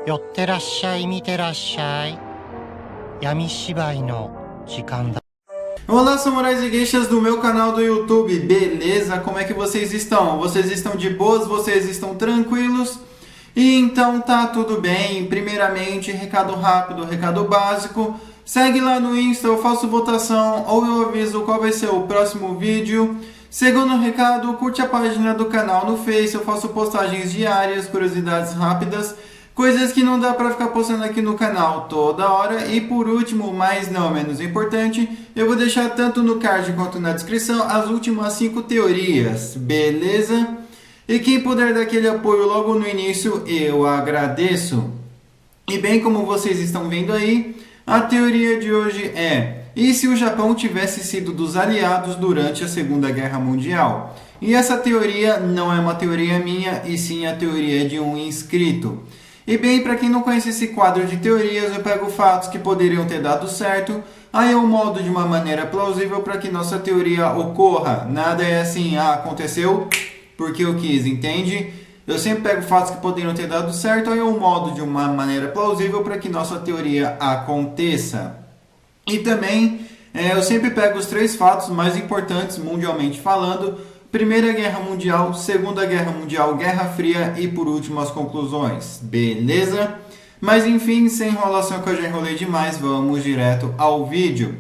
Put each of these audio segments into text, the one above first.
寄ってらっしゃい、見てらっしゃい。闇芝居の時間だ。 Olá, samurais e geishas do meu canal do YouTube, beleza? Como é que vocês estão? Vocês estão de boas? Vocês estão tranquilos? E então tá tudo bem. Primeiramente, recado rápido, recado básico. Segue lá no Insta, eu faço votação ou eu aviso qual vai ser o próximo vídeo. Segundo recado, curte a página do canal no Face, eu faço postagens diárias, curiosidades rápidas, coisas que não dá pra ficar postando aqui no canal toda hora. E por último, mas não menos importante, eu vou deixar tanto no card quanto na descrição as últimas 5 teorias, beleza? E quem puder dar aquele apoio logo no início, eu agradeço. E bem, como vocês estão vendo aí, a teoria de hoje é: e se o Japão tivesse sido dos aliados durante a Segunda Guerra Mundial? E essa teoria não é uma teoria minha, e sim a teoria de um inscrito. E bem, para quem não conhece esse quadro de teorias, eu pego fatos que poderiam ter dado certo, aí eu moldo de uma maneira plausível para que nossa teoria ocorra. Nada é assim, aconteceu porque eu quis, entende? Eu sempre pego fatos que poderiam ter dado certo, aí eu moldo de uma maneira plausível para que nossa teoria aconteça. E também, eu sempre pego os 3 fatos mais importantes mundialmente falando: Primeira Guerra Mundial, Segunda Guerra Mundial, Guerra Fria e por último as conclusões, beleza? Mas enfim, sem enrolação que eu já enrolei demais, vamos direto ao vídeo.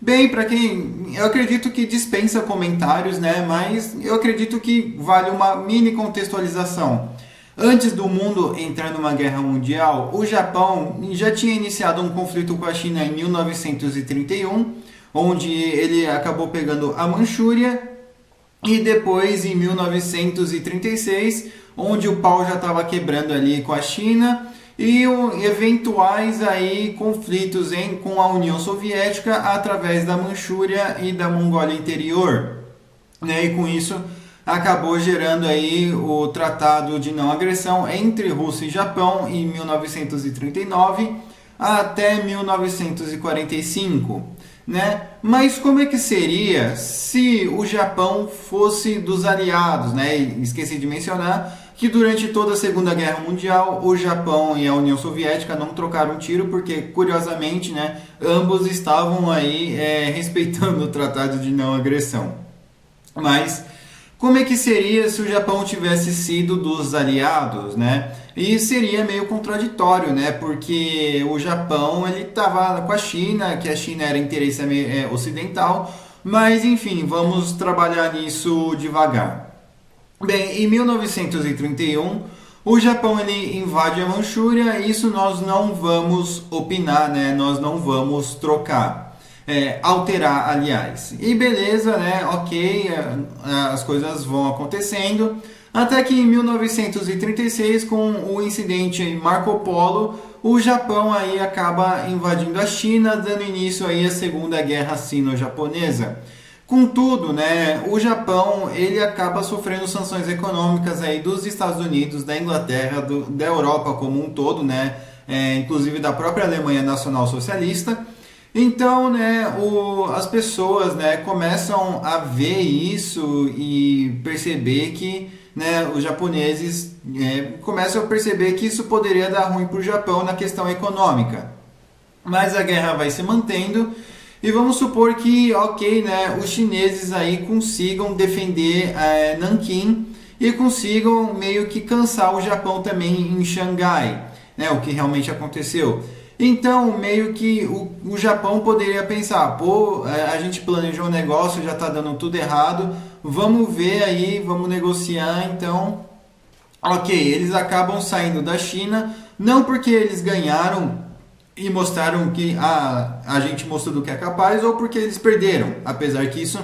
Bem, para quem, eu acredito que dispensa comentários, né? Mas eu acredito que vale uma mini contextualização. Antes do mundo entrar numa guerra mundial, o Japão já tinha iniciado um conflito com a China em 1931, onde ele acabou pegando a Manchúria, e depois em 1936, onde o pau já estava quebrando ali com a China, e eventuais aí conflitos com a União Soviética através da Manchúria e da Mongólia Interior, né? E com isso acabou gerando aí o Tratado de Não Agressão entre Rússia e Japão em 1939 até 1945, né? Mas como é que seria se o Japão fosse dos aliados, né? E esqueci de mencionar que durante toda a Segunda Guerra Mundial o Japão e a União Soviética não trocaram tiro porque, curiosamente, né, ambos estavam aí respeitando o Tratado de Não Agressão. Mas como é que seria se o Japão tivesse sido dos aliados, né? E seria meio contraditório, né? Porque o Japão ele estava com a China, que a China era interesse ocidental, mas enfim, vamos trabalhar nisso devagar. Bem, em 1931, o Japão ele invade a Manchúria, e isso nós não vamos opinar, né? Nós não vamos trocar. Alterar, aliás. E beleza, né? Ok, as coisas vão acontecendo. Até que em 1936, com o incidente Marco Polo, o Japão aí acaba invadindo a China, dando início aí à Segunda Guerra Sino-Japonesa. Contudo, né, o Japão ele acaba sofrendo sanções econômicas aí dos Estados Unidos, da Inglaterra, da Europa como um todo, né? Inclusive da própria Alemanha Nacional Socialista. Então, né, as pessoas, né, começam a ver isso e perceber que, né, os japoneses começam a perceber que isso poderia dar ruim para o Japão na questão econômica. Mas a guerra vai se mantendo e vamos supor que, ok, né, os chineses aí consigam defender Nanquim e consigam meio que cansar o Japão também em Xangai, né, o que realmente aconteceu. Então, meio que o Japão poderia pensar: pô, a gente planejou um negócio, já está dando tudo errado, vamos ver aí, vamos negociar. Então, ok, eles acabam saindo da China, não porque eles ganharam e mostraram que a gente mostrou do que é capaz, ou porque eles perderam, apesar que isso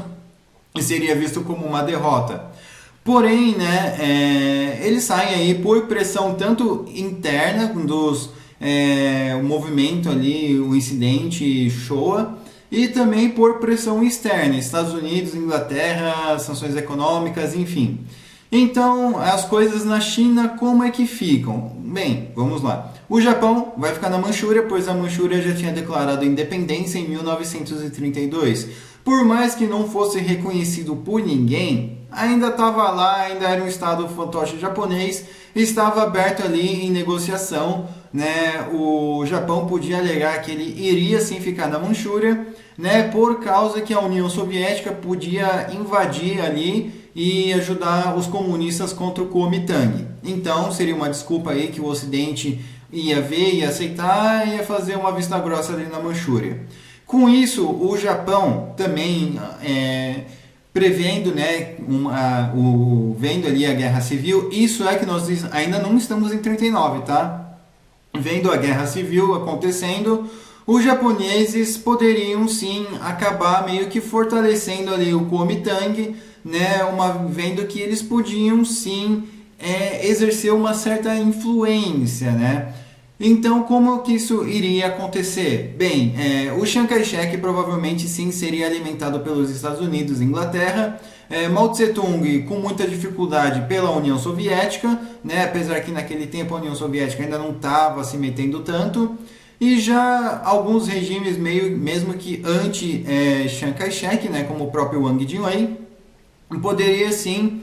seria visto como uma derrota. Porém, né, eles saem aí por pressão tanto interna dos o movimento ali, o incidente Showa, e também por pressão externa, Estados Unidos, Inglaterra, sanções econômicas, enfim. Então, as coisas na China, como é que ficam? Bem, vamos lá. O Japão vai ficar na Manchúria, pois a Manchúria já tinha declarado independência em 1932. Por mais que não fosse reconhecido por ninguém, ainda estava lá, ainda era um estado fantoche japonês, estava aberto ali em negociação né, o Japão podia alegar que ele iria sim ficar na Manchúria, né, por causa que a União Soviética podia invadir ali e ajudar os comunistas contra o Kuomintang. Então seria uma desculpa aí que o Ocidente ia ver, ia aceitar e ia fazer uma vista grossa ali na Manchúria. Com isso, o Japão também prevendo, né, vendo ali a guerra civil, isso é que nós ainda não estamos em 39, tá? Vendo a guerra civil acontecendo, os japoneses poderiam sim acabar meio que fortalecendo ali o Kuomintang, né, vendo que eles podiam sim exercer uma certa influência, né? Então, como que isso iria acontecer? Bem, o Chiang Kai-shek provavelmente sim seria alimentado pelos Estados Unidos e Inglaterra, Mao Tse-tung com muita dificuldade pela União Soviética, né? Apesar que naquele tempo a União Soviética ainda não estava se metendo tanto, e já alguns regimes mesmo que anti-Chiang Kai-shek, né? Como o próprio Wang Jingwei, poderia sim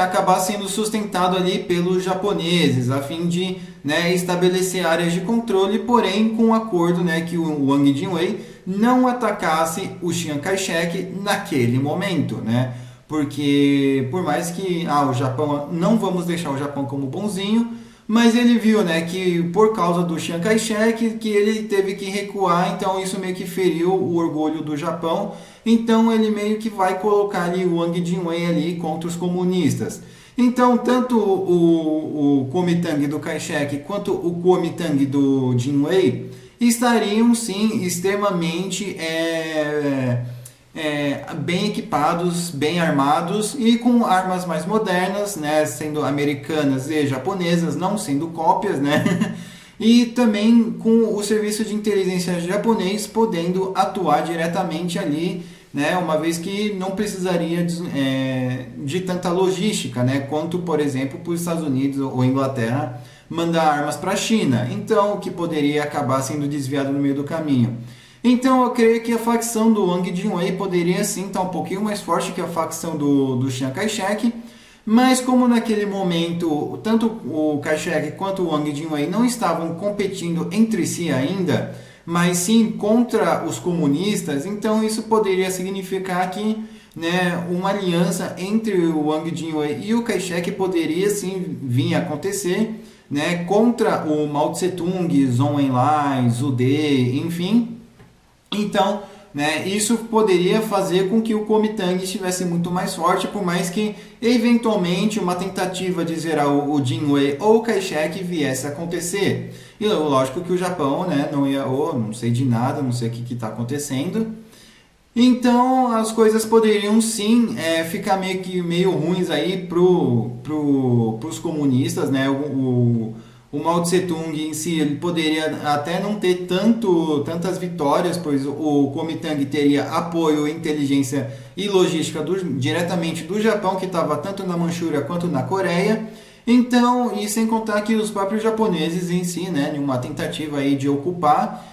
acabar sendo sustentado ali pelos japoneses, a fim de, né, estabelecer áreas de controle, porém com um acordo, né, que o Wang Jingwei não atacasse o Chiang Kai-shek naquele momento, né? Porque por mais que o Japão, não vamos deixar o Japão como bonzinho, mas ele viu, né, que por causa do Chiang Kai-shek que ele teve que recuar, então isso meio que feriu o orgulho do Japão. Então ele meio que vai colocar ali o Wang Jingwei ali contra os comunistas. Então tanto o Kuomintang do Kai-shek quanto o Kuomintang do Jingwei estariam sim extremamente bem equipados, bem armados e com armas mais modernas, né, sendo americanas e japonesas, não sendo cópias, né? E também com o serviço de inteligência japonês podendo atuar diretamente ali, né, uma vez que não precisaria de tanta logística, né, quanto, por exemplo, para os Estados Unidos ou Inglaterra mandar armas para a China, então que poderia acabar sendo desviado no meio do caminho. Então eu creio que a facção do Wang Jingwei poderia sim estar um pouquinho mais forte que a facção do Chiang Kai-shek, mas como naquele momento tanto o Kai-shek quanto o Wang Jingwei não estavam competindo entre si ainda, mas sim contra os comunistas, então isso poderia significar que, né, uma aliança entre o Wang Jingwei e o Kai-shek poderia sim vir a acontecer, né, contra o Mao Tse-tung, Zhou Enlai, Zhu De, enfim. Então, né, isso poderia fazer com que o Kuomintang estivesse muito mais forte, por mais que eventualmente uma tentativa de zerar o Jingwei ou o Kai-shek viesse a acontecer. E lógico que o Japão, né, não ia, não sei de nada, não sei o que está acontecendo. Então as coisas poderiam sim ficar meio ruins aí pros comunistas, né? O Mao Tse-tung em si ele poderia até não ter tantas vitórias, pois o Kuomintang teria apoio, inteligência e logística diretamente do Japão, que estava tanto na Manchúria quanto na Coreia. Então, e sem contar que os próprios japoneses em si, né, em uma tentativa aí de ocupar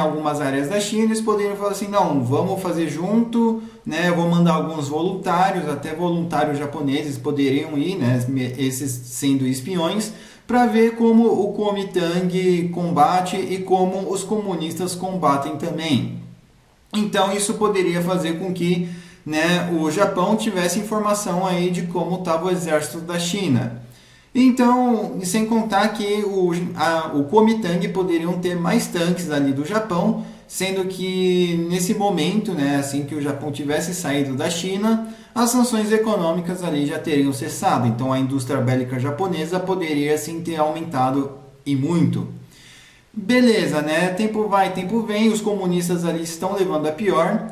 algumas áreas da China, eles poderiam falar assim, não, vamos fazer junto, né, vou mandar alguns voluntários, até voluntários japoneses poderiam ir, né, esses sendo espiões, para ver como o Kuomintang combate e como os comunistas combatem também. Então isso poderia fazer com que, né, o Japão tivesse informação aí de como estava o exército da China. Então, sem contar que o Kuomintang poderiam ter mais tanques ali do Japão, sendo que nesse momento, né, assim que o Japão tivesse saído da China, as sanções econômicas ali já teriam cessado. Então a indústria bélica japonesa poderia sim ter aumentado e muito. Beleza, né? Tempo vai, tempo vem, os comunistas ali estão levando a pior,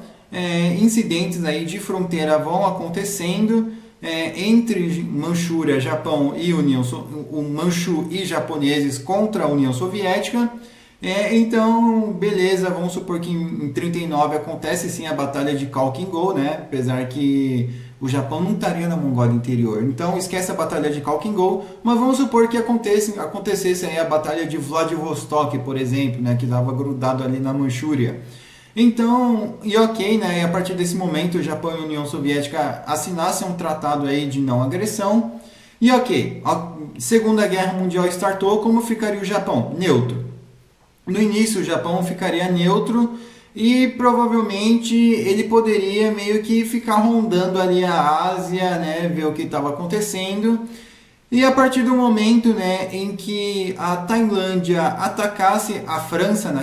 incidentes aí de fronteira vão acontecendo, entre Manchúria, Japão e o Manchu e japoneses contra a União Soviética. Então, beleza, vamos supor que em 39 acontece sim a Batalha de Khalkhin-Gol, né? Apesar que o Japão não estaria na Mongólia Interior. Então, esquece a Batalha de Khalkhin-Gol, mas vamos supor que acontecesse aí a Batalha de Vladivostok, por exemplo, né? Que estava grudado ali na Manchúria. Então, e ok, né? E a partir desse momento, o Japão e a União Soviética assinassem um tratado aí de não agressão. E ok, a Segunda Guerra Mundial startou, como ficaria o Japão? Neutro. No início o Japão ficaria neutro e provavelmente ele poderia meio que ficar rondando ali a Ásia, né, ver o que estava acontecendo. E a partir do momento, né, em que a Tailândia atacasse a França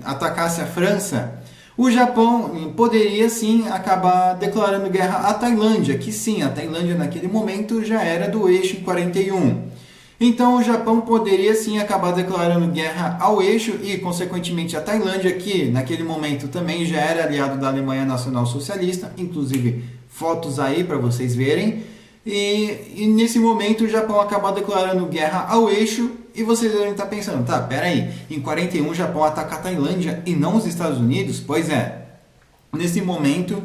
atacasse a França, o Japão poderia sim acabar declarando guerra à Tailândia, que sim, a Tailândia naquele momento já era do eixo 41. Então o Japão poderia sim acabar declarando guerra ao eixo e, consequentemente, a Tailândia, que naquele momento também já era aliado da Alemanha Nacional Socialista, inclusive fotos aí para vocês verem. E nesse momento o Japão acaba declarando guerra ao eixo e vocês devem estar pensando, tá, peraí, em 41 o Japão ataca a Tailândia e não os Estados Unidos? Pois é, nesse momento,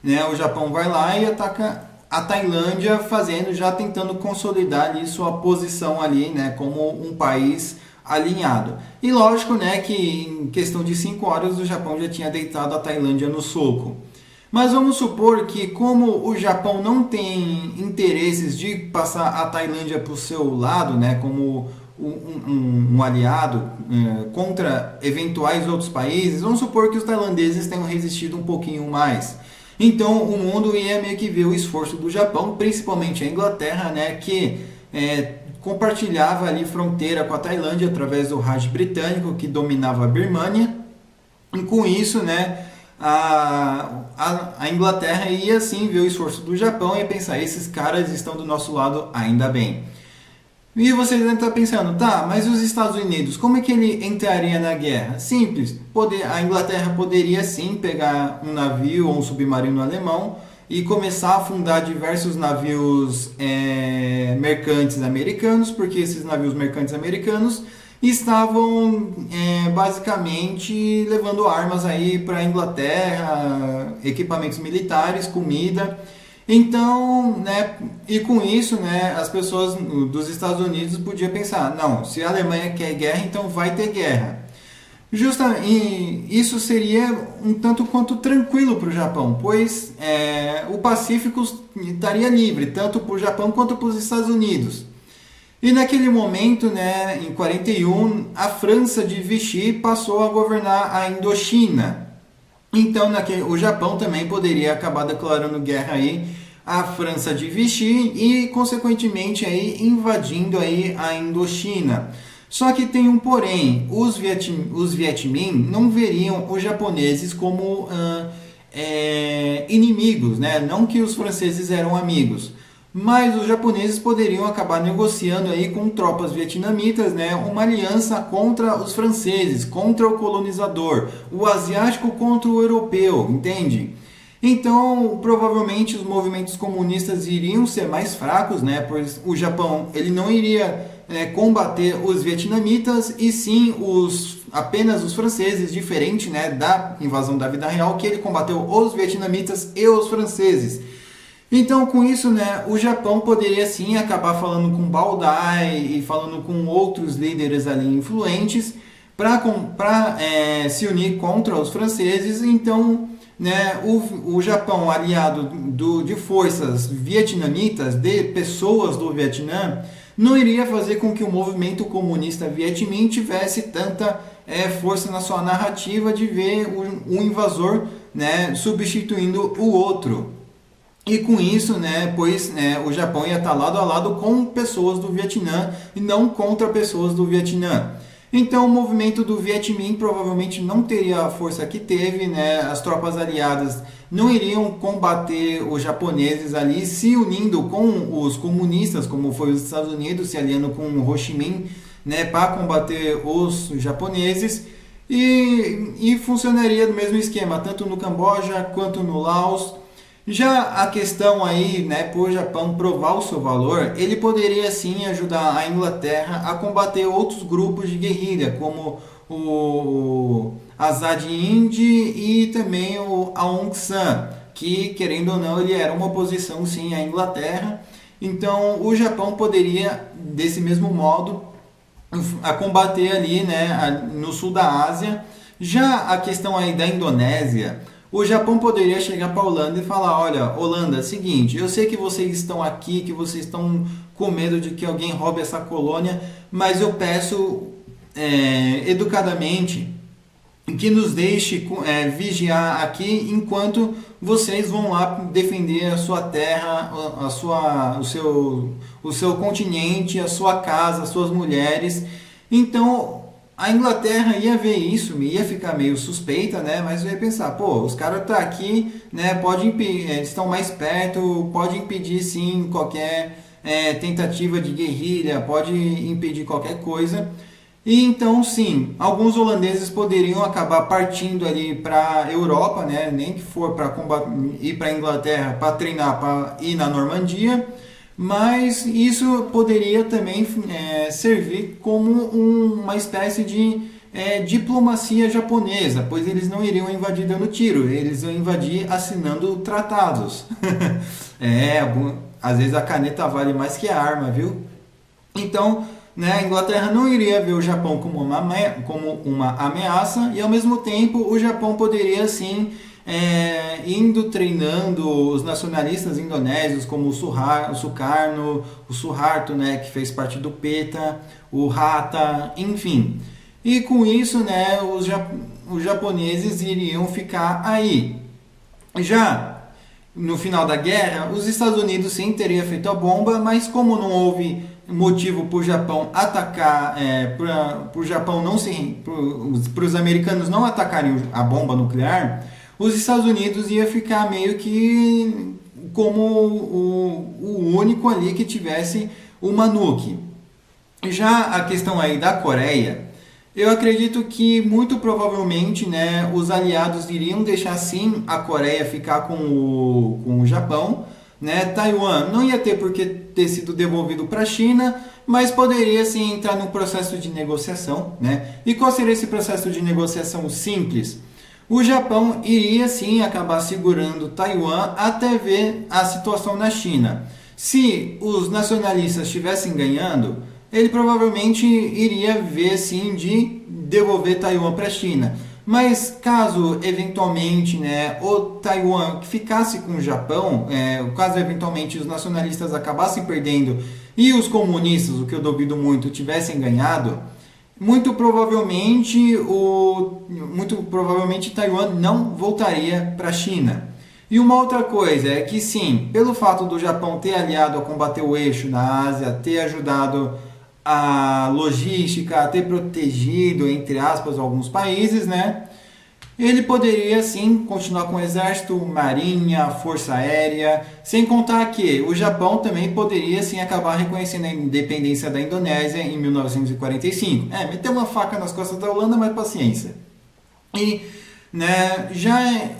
né, o Japão vai lá e ataca a Tailândia, tentando consolidar ali sua posição ali, né, como um país alinhado. E lógico, né, que em questão de 5 horas o Japão já tinha deitado a Tailândia no soco. Mas vamos supor que, como o Japão não tem interesses de passar a Tailândia para o seu lado, né, como um aliado contra eventuais outros países, vamos supor que os tailandeses tenham resistido um pouquinho mais. Então o mundo ia meio que ver o esforço do Japão, principalmente a Inglaterra, né, que compartilhava ali fronteira com a Tailândia através do Raj britânico, que dominava a Birmânia. E com isso, né, a Inglaterra ia sim ver o esforço do Japão e pensar, esses caras estão do nosso lado, ainda bem. E vocês devem estar pensando, tá, mas os Estados Unidos, como é que ele entraria na guerra? Simples, a Inglaterra poderia sim pegar um navio ou um submarino alemão e começar a afundar diversos navios mercantes americanos, porque esses navios mercantes americanos estavam basicamente levando armas aí para a Inglaterra, equipamentos militares, comida. Então, né, e com isso, né, as pessoas dos Estados Unidos podiam pensar, não, se a Alemanha quer guerra, então vai ter guerra. E isso seria um tanto quanto tranquilo para o Japão, pois o Pacífico estaria livre, tanto para o Japão quanto para os Estados Unidos. E naquele momento, né, em 41, a França de Vichy passou a governar a Indochina. Então, o Japão também poderia acabar declarando guerra aí à França de Vichy e, consequentemente, aí, invadindo aí a Indochina. Só que tem um porém, os Viet Minh não veriam os japoneses como inimigos, né? Não que os franceses eram amigos. Mas os japoneses poderiam acabar negociando aí com tropas vietnamitas, né, uma aliança contra os franceses, contra o colonizador, o asiático contra o europeu, entende? Então, provavelmente os movimentos comunistas iriam ser mais fracos, né, pois o Japão ele não iria combater os vietnamitas e sim apenas os franceses, diferente, né, da invasão da vida real, que ele combateu os vietnamitas e os franceses. Então, com isso, né, o Japão poderia sim acabar falando com Baodai e falando com outros líderes ali influentes para se unir contra os franceses. Então, né, o Japão, aliado de forças vietnamitas, de pessoas do Vietnã, não iria fazer com que o movimento comunista Viet Minh tivesse tanta força na sua narrativa de ver um invasor, né, substituindo o outro. E com isso, né, pois o Japão ia estar lado a lado com pessoas do Vietnã e não contra pessoas do Vietnã. Então o movimento do Viet Minh provavelmente não teria a força que teve, né? As tropas aliadas não iriam combater os japoneses ali, se unindo com os comunistas, como foi os Estados Unidos, se aliando com Ho Chi Minh, né, para combater os japoneses. E funcionaria do mesmo esquema, tanto no Camboja quanto no Laos. Já a questão aí, né, por o Japão provar o seu valor, ele poderia sim ajudar a Inglaterra a combater outros grupos de guerrilha, como o Azad Hind e também o Aung San, que, querendo ou não, ele era uma oposição sim à Inglaterra. Então o Japão poderia, desse mesmo modo, a combater ali, né, no sul da Ásia. Já a questão aí da Indonésia, o Japão poderia chegar para a Holanda e falar: olha, Holanda, seguinte, eu sei que vocês estão aqui, que vocês estão com medo de que alguém roube essa colônia, mas eu peço educadamente que nos deixe vigiar aqui enquanto vocês vão lá defender a sua terra, o seu continente, a sua casa, as suas mulheres. Então a Inglaterra ia ver isso, ia ficar meio suspeita, né? Mas ia pensar: pô, os caras estão aqui, né? Eles estão mais perto, pode impedir sim qualquer tentativa de guerrilha, pode impedir qualquer coisa. E então, sim, alguns holandeses poderiam acabar partindo ali para a Europa, né? Nem que for para ir para a Inglaterra para treinar, para ir na Normandia, mas isso poderia também servir como uma espécie de diplomacia japonesa, pois eles não iriam invadir dando tiro, eles iam invadir assinando tratados. Às vezes a caneta vale mais que a arma, viu? Então, né, a Inglaterra não iria ver o Japão como uma ameaça, e ao mesmo tempo o Japão poderia sim indo treinando os nacionalistas indonésios como o Sukarno, o Suharto, né, que fez parte do PETA, o Hatta, enfim. E com isso, né, os japoneses iriam ficar aí. Já no final da guerra, os Estados Unidos sim teria feito a bomba, mas como não houve motivo para o Japão atacar, para o Japão não se, para os americanos não atacarem a bomba nuclear, os Estados Unidos ia ficar meio que como o único ali que tivesse uma nuke. Já a questão aí da Coreia, eu acredito que muito provavelmente, né, os aliados iriam deixar sim a Coreia ficar com o Japão, né? Taiwan não ia ter por que ter sido devolvido para a China, mas poderia sim entrar num processo de negociação, né? E qual seria esse processo de negociação simples? O Japão iria sim acabar segurando Taiwan até ver a situação na China. Se os nacionalistas estivessem ganhando, ele provavelmente iria ver sim de devolver Taiwan para a China. Mas caso eventualmente, né, o Taiwan ficasse com o Japão, caso eventualmente os nacionalistas acabassem perdendo e os comunistas, o que eu duvido muito, tivessem ganhado, muito provavelmente Taiwan não voltaria para a China. E uma outra coisa é que sim, pelo fato do Japão ter aliado a combater o eixo na Ásia, ter ajudado a logística, ter protegido, entre aspas, alguns países, né? Ele poderia sim continuar com o exército, marinha, força aérea, sem contar que o Japão também poderia sim acabar reconhecendo a independência da Indonésia em 1945. Meteu uma faca nas costas da Holanda, mas paciência. E, né, já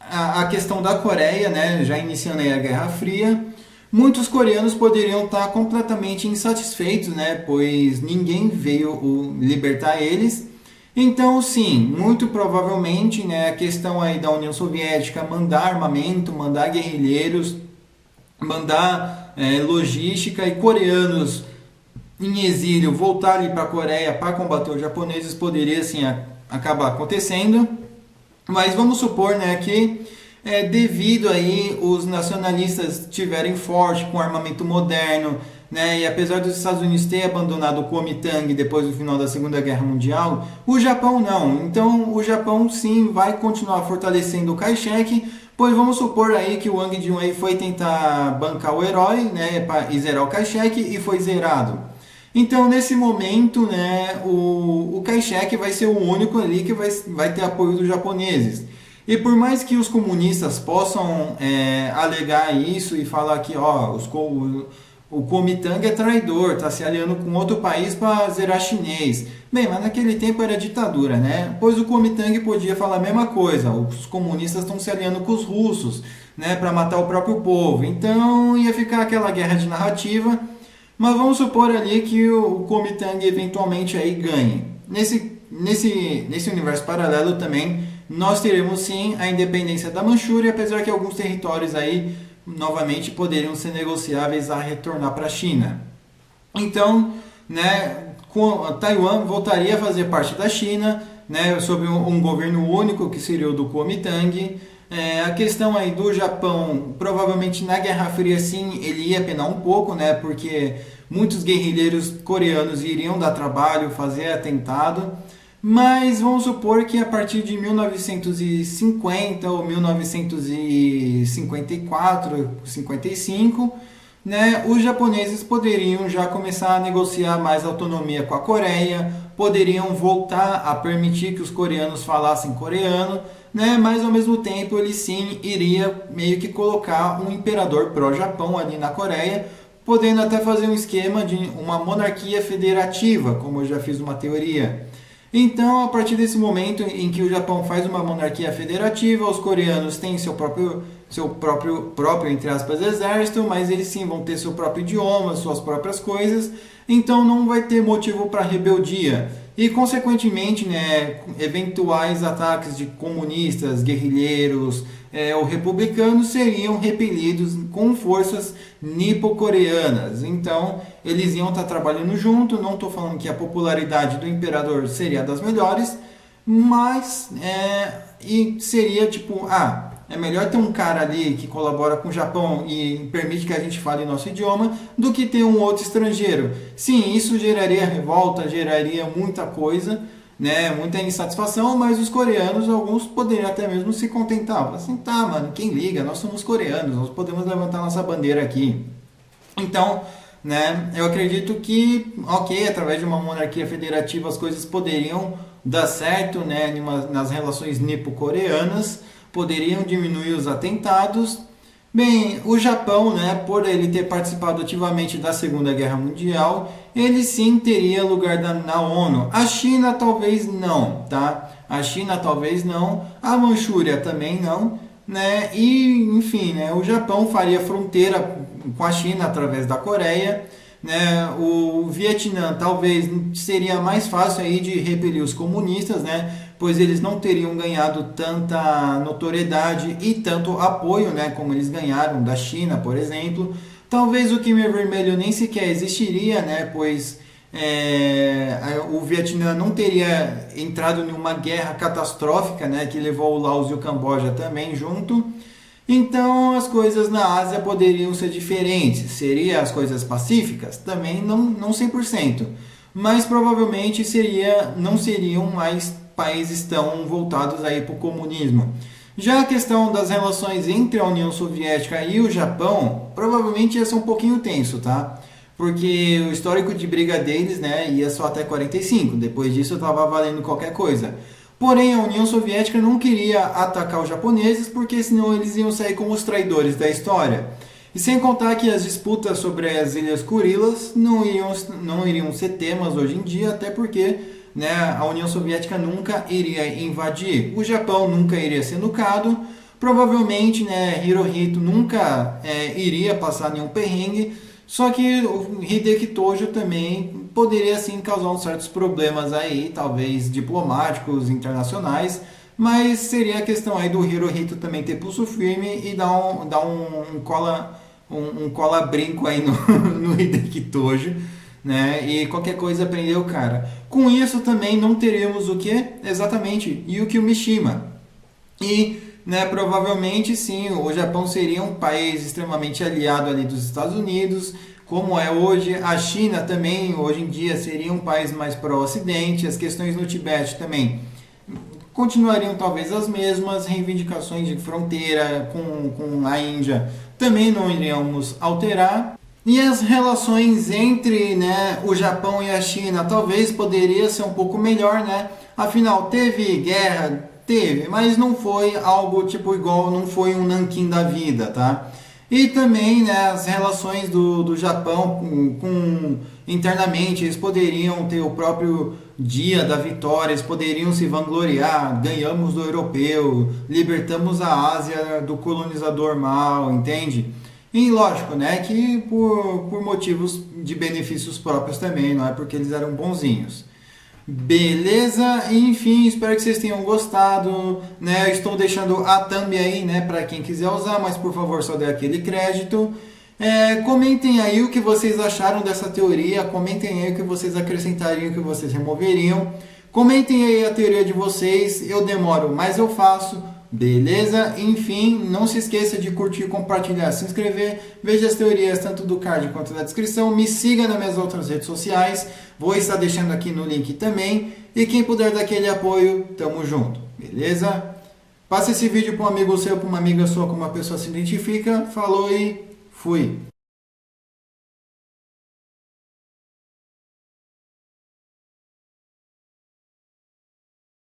a questão da Coreia, né, já iniciando aí a Guerra Fria, muitos coreanos poderiam estar completamente insatisfeitos, né, pois ninguém veio libertar eles. Então, sim, muito provavelmente, né, a questão aí da União Soviética mandar armamento, mandar guerrilheiros, mandar logística e coreanos em exílio voltar ali para a Coreia para combater os japoneses poderia, sim, acabar acontecendo. Mas vamos supor, né, que devido aí os nacionalistas estiverem forte com armamento moderno, né, e apesar dos Estados Unidos ter abandonado o Kuomintang depois do final da Segunda Guerra Mundial, o Japão não. Então o Japão sim vai continuar fortalecendo o Kai-shek, pois vamos supor aí que o Wang Jun foi tentar bancar o herói, né, para zerar o Kai-shek e foi zerado. Então nesse momento, né, o Kai-shek vai ser o único ali que vai ter apoio dos japoneses. E por mais que os comunistas possam alegar isso e falar que o Kuomintang é traidor, está se aliando com outro país para zerar chinês. Bem, mas naquele tempo era ditadura, né? Pois o Kuomintang podia falar a mesma coisa. Os comunistas estão se aliando com os russos, né, para matar o próprio povo. Então ia ficar aquela guerra de narrativa. Mas vamos supor ali que o Kuomintang eventualmente aí ganhe. Nesse universo paralelo também nós teremos sim a independência da Manchúria, apesar que alguns territórios aí novamente poderiam ser negociáveis a retornar para a China. Então, né, Taiwan voltaria a fazer parte da China, né, sob um governo único que seria o do Kuomintang. A questão aí do Japão, provavelmente na Guerra Fria sim, ele ia penar um pouco, né? Porque muitos guerrilheiros coreanos iriam dar trabalho, fazer atentado. Mas vamos supor que a partir de 1950 ou 1954, 55, né, os japoneses poderiam já começar a negociar mais autonomia com a Coreia, poderiam voltar a permitir que os coreanos falassem coreano, né, mas ao mesmo tempo ele sim iria meio que colocar um imperador pró-Japão ali na Coreia, podendo até fazer um esquema de uma monarquia federativa, como eu já fiz uma teoria. Então, a partir desse momento em que o Japão faz uma monarquia federativa, os coreanos têm seu próprio entre aspas, exército, mas eles sim vão ter seu próprio idioma, suas próprias coisas, então não vai ter motivo para rebeldia. E, consequentemente, né, eventuais ataques de comunistas, guerrilheiros ou republicanos seriam repelidos com forças nipo-coreanas. Então, eles iam estar trabalhando junto. Não estou falando que a popularidade do imperador seria das melhores, mas e seria tipo, é melhor ter um cara ali que colabora com o Japão e permite que a gente fale nosso idioma do que ter um outro estrangeiro. Sim, isso geraria revolta, geraria muita coisa, né, muita insatisfação, mas os coreanos, alguns poderiam até mesmo se contentar. Assim, tá, mano, quem liga? Nós somos coreanos, nós podemos levantar nossa bandeira aqui. Então, né, eu acredito que, ok, através de uma monarquia federativa as coisas poderiam dar certo, né, nas relações nipo-coreanas, poderiam diminuir os atentados. Bem, o Japão, né, por ele ter participado ativamente da Segunda Guerra Mundial, ele sim teria lugar na ONU. A China talvez não, tá? A China talvez não, a Manchúria também não, né? E, enfim, né, o Japão faria fronteira com a China através da Coreia, né? O Vietnã talvez seria mais fácil aí de repelir os comunistas, né? Pois eles não teriam ganhado tanta notoriedade e tanto apoio, né, como eles ganharam da China, por exemplo. Talvez o Khmer Vermelho nem sequer existiria, né, pois o Vietnã não teria entrado em uma guerra catastrófica, né, que levou o Laos e o Camboja também junto. Então as coisas na Ásia poderiam ser diferentes. Seriam as coisas pacíficas? Também não 100%. Mas provavelmente não seriam mais países tão voltados aí para o comunismo. Já a questão das relações entre a União Soviética e o Japão, provavelmente ia ser um pouquinho tenso, tá? Porque o histórico de briga deles, né, ia só até 45. Depois disso estava valendo qualquer coisa. Porém, a União Soviética não queria atacar os japoneses, porque senão eles iam sair como os traidores da história. E sem contar que as disputas sobre as Ilhas Kurilas não iriam ser temas hoje em dia, até porque, né, a União Soviética nunca iria invadir, o Japão nunca iria ser nucado, provavelmente, né, Hirohito nunca iria passar nenhum perrengue, só que o Hideki Tojo também poderia sim causar uns certos problemas aí, talvez diplomáticos, internacionais, mas seria a questão aí do Hirohito também ter pulso firme e dar um cola-brinco aí no Hideki Tojo, né? E qualquer coisa prender o cara. Com isso também não teremos o que? Exatamente, Yukio Mishima. E, né, provavelmente sim, o Japão seria um país extremamente aliado ali dos Estados Unidos, como é hoje. A China também, hoje em dia, seria um país mais pró-ocidente. As questões no Tibete também continuariam talvez as mesmas, reivindicações de fronteira com a Índia também não iríamos alterar. E as relações entre, né, o Japão e a China talvez poderia ser um pouco melhor, né? Afinal, teve guerra? Teve, mas não foi algo tipo igual, não foi um Nanquim da vida, tá? E também, né, as relações do Japão internamente, eles poderiam ter o próprio dia da vitória, eles poderiam se vangloriar, ganhamos do europeu, libertamos a Ásia do colonizador mau, entende? E lógico, né, que por motivos de benefícios próprios também, não é porque eles eram bonzinhos. Beleza? Enfim, espero que vocês tenham gostado, né? Eu estou deixando a thumb aí, né, para quem quiser usar, mas por favor só dê aquele crédito. Comentem aí o que vocês acharam dessa teoria, comentem aí o que vocês acrescentariam, o que vocês removeriam. Comentem aí a teoria de vocês, eu demoro, mas eu faço. Beleza? Enfim, não se esqueça de curtir, compartilhar, se inscrever. Veja as teorias tanto do card quanto da descrição. Me siga nas minhas outras redes sociais. Vou estar deixando aqui no link também. E quem puder dar aquele apoio, tamo junto. Beleza? Passe esse vídeo para um amigo seu, para uma amiga sua, com uma pessoa se identifica. Falou e fui!